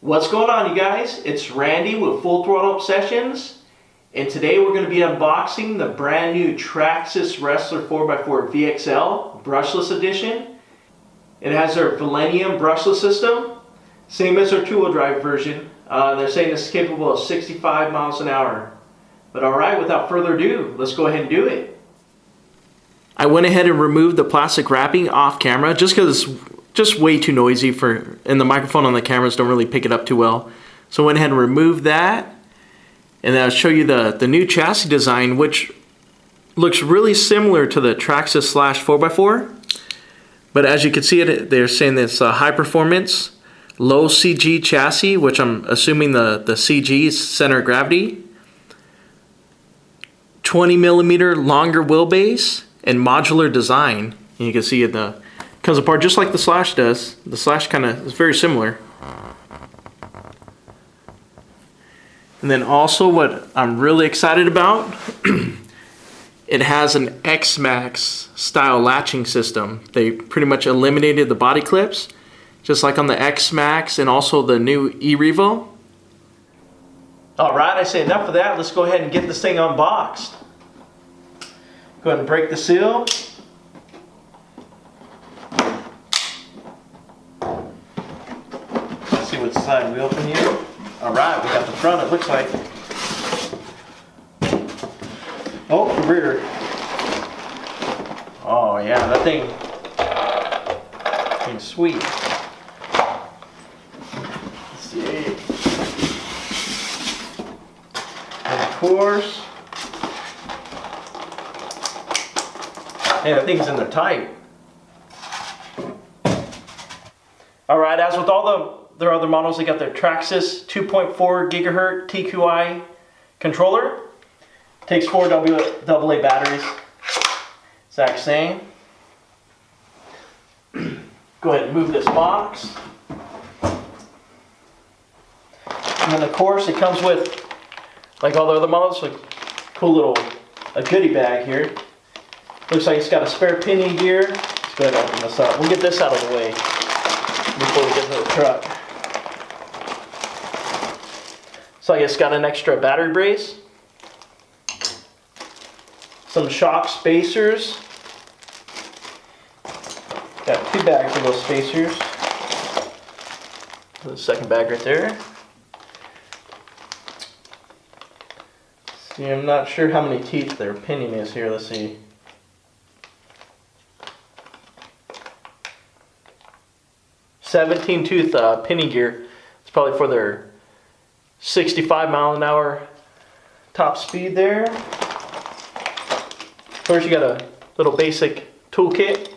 What's going on, you guys? It's Randy with Full Throttle Obsessions, and today we're going to be unboxing the brand new TRAXXAS Rustler 4x4 VXL Brushless Edition. It has their Millennium brushless system, same as their two-wheel drive version. They're saying it's capable of 65 miles an hour. But alright, without further ado, let's go ahead and do it. I went ahead and removed the plastic wrapping off camera just because it's just way too noisy and the microphone on the cameras don't really pick it up too well. So I went ahead and removed that, and then I'll show you the new chassis design, which looks really similar to the TRAXXAS 4x4. But as you can see, they're saying it's a high performance, low CG chassis, which I'm assuming the CG is center of gravity, 20mm longer wheelbase, and modular design. And you can see it comes apart just like the Slash does. The Slash kind of is very similar. And then also what I'm really excited about, it has an X-MAXX style latching system. They pretty much eliminated the body clips, just like on the X-MAXX and also the new E-REVO. Alright, I say enough of that. Let's go ahead and get this thing unboxed. Go ahead and break the seal. Let's see what side we open here. Alright, we got the front, it looks like. Oh, the rear. Oh yeah, that thing's sweet. Let's see. And of course, hey, that thing's in there tight. Alright, as with all their other models, they got their TRAXXAS 2.4 GHz TQI controller. Takes 4 AA batteries. Exact same. Go ahead and move this box. And then of course it comes with, like all the other models, a cool little goodie bag here. Looks like it's got a spare pinion gear. Let's go ahead and open this up. We'll get this out of the way before we get to the truck. So I guess it's got an extra battery brace, some shock spacers, got 2 bags of those spacers, the second bag right there. See, I'm not sure how many teeth their pinion is here, let's see. 17 tooth pinion gear. It's probably for their 65 mile an hour top speed there. First you got a little basic toolkit.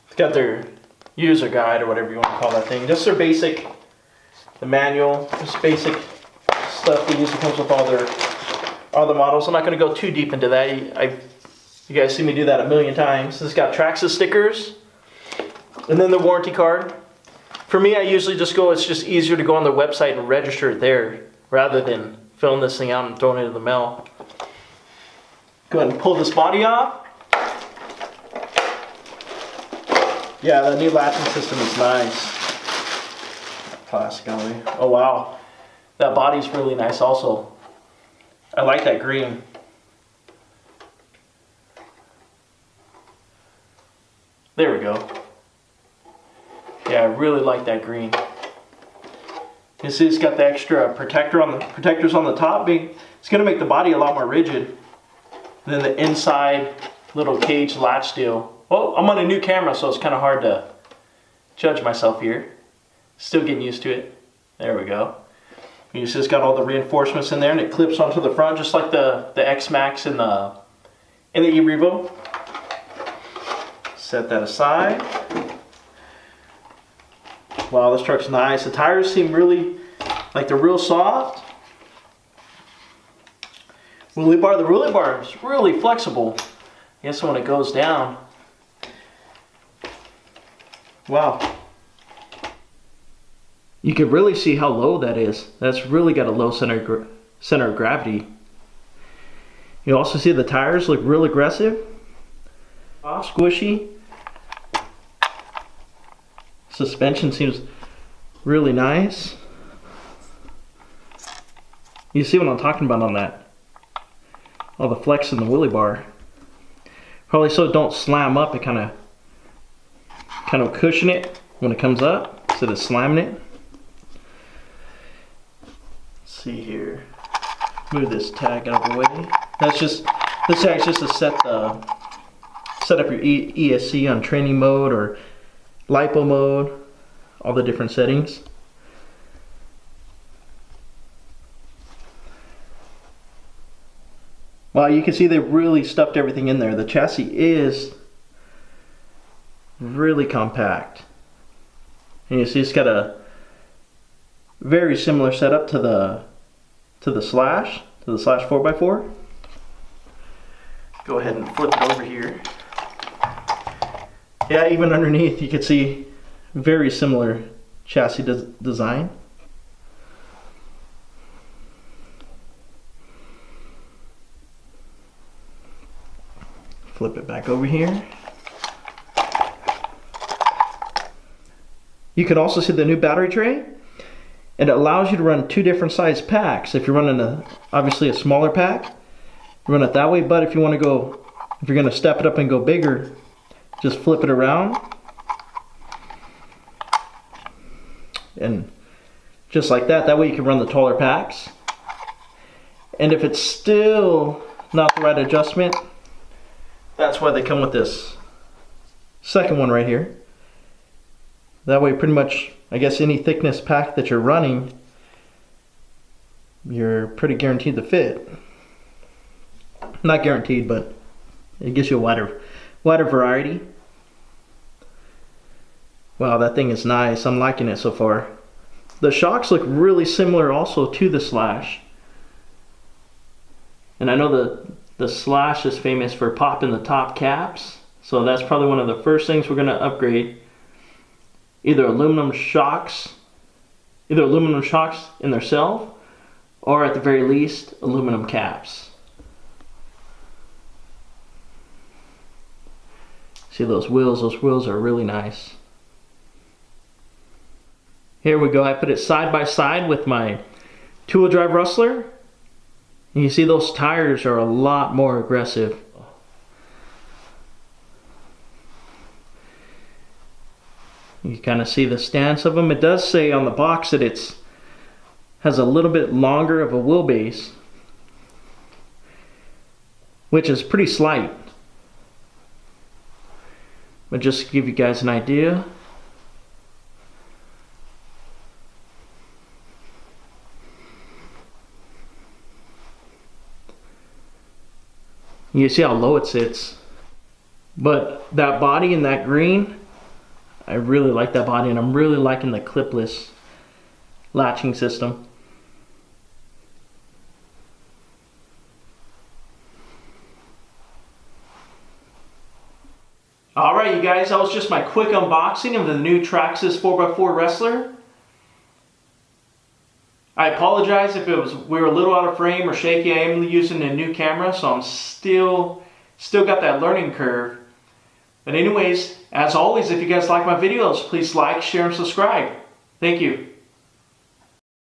It's got their user guide or whatever you want to call that thing. Just their basic, the manual, just basic stuff they usually comes with all the models. I'm not going to go too deep into that. You guys see me do that a million times. This got TRAXXAS stickers, and then the warranty card. For me, I usually just go, it's just easier to go on their website and register it there rather than filling this thing out and throwing it in the mail. Go ahead and pull this body off. Yeah, the new latching system is nice. Plastic only. Oh wow. That body's really nice also. I like that green. There we go. Yeah, I really like that green. You see it's got the extra protectors on the top. It's going to make the body a lot more rigid than the inside little cage latch deal. Well, I'm on a new camera, so it's kind of hard to judge myself here. Still getting used to it. There we go. You see it's got all the reinforcements in there, and it clips onto the front just like the X-MAXX and the E-REVO. Set that aside. Wow, this truck's nice. The tires seem really like they're real soft. The wheelie bar is really flexible. I guess when it goes down. Wow. You can really see how low that is. That's really got a low center of gravity. You also see the tires look real aggressive, squishy. Suspension seems really nice. You see what I'm talking about on that? All the flex in the wheelie bar. Probably so it don't slam up, it kind of cushion it when it comes up instead of slamming it. Let's see here. Move this tag out of the way. This tag's just to set up your ESC on training mode or LiPo mode, all the different settings. Wow, you can see they really stuffed everything in there. The chassis is really compact. And you see it's got a very similar setup to the Slash 4x4. Go ahead and flip it over here. Yeah, even underneath you can see very similar chassis design. Flip it back over here. You can also see the new battery tray, and it allows you to run 2 different size packs. If you're running obviously a smaller pack, you run it that way, but if you want to go, if you're going to step it up and go bigger, just flip it around. And just like that way you can run the taller packs. And if it's still not the right adjustment, that's why they come with this second one right here. That way pretty much, I guess, any thickness pack that you're running, you're pretty guaranteed to fit. Not guaranteed, but it gives you a wider variety. Wow, that thing is nice. I'm liking it so far. The shocks look really similar also to the Slash. And I know the Slash is famous for popping the top caps, so that's probably one of the first things we're going to upgrade. Either aluminum shocks in themselves, or at the very least aluminum caps. See those wheels are really nice. Here we go, I put it side by side with my two-wheel drive Rustler. And you see those tires are a lot more aggressive. You kind of see the stance of them. It does say on the box that it has a little bit longer of a wheelbase, which is pretty slight. But just to give you guys an idea. You see how low it sits. But that body in that green, I really like that body, and I'm really liking the clipless latching system. Alright you guys, that was just my quick unboxing of the new TRAXXAS 4x4 Rustler. I apologize if we were a little out of frame or shaky. I am using a new camera, so I'm still got that learning curve. But anyways, as always, if you guys like my videos, please like, share, and subscribe. Thank you.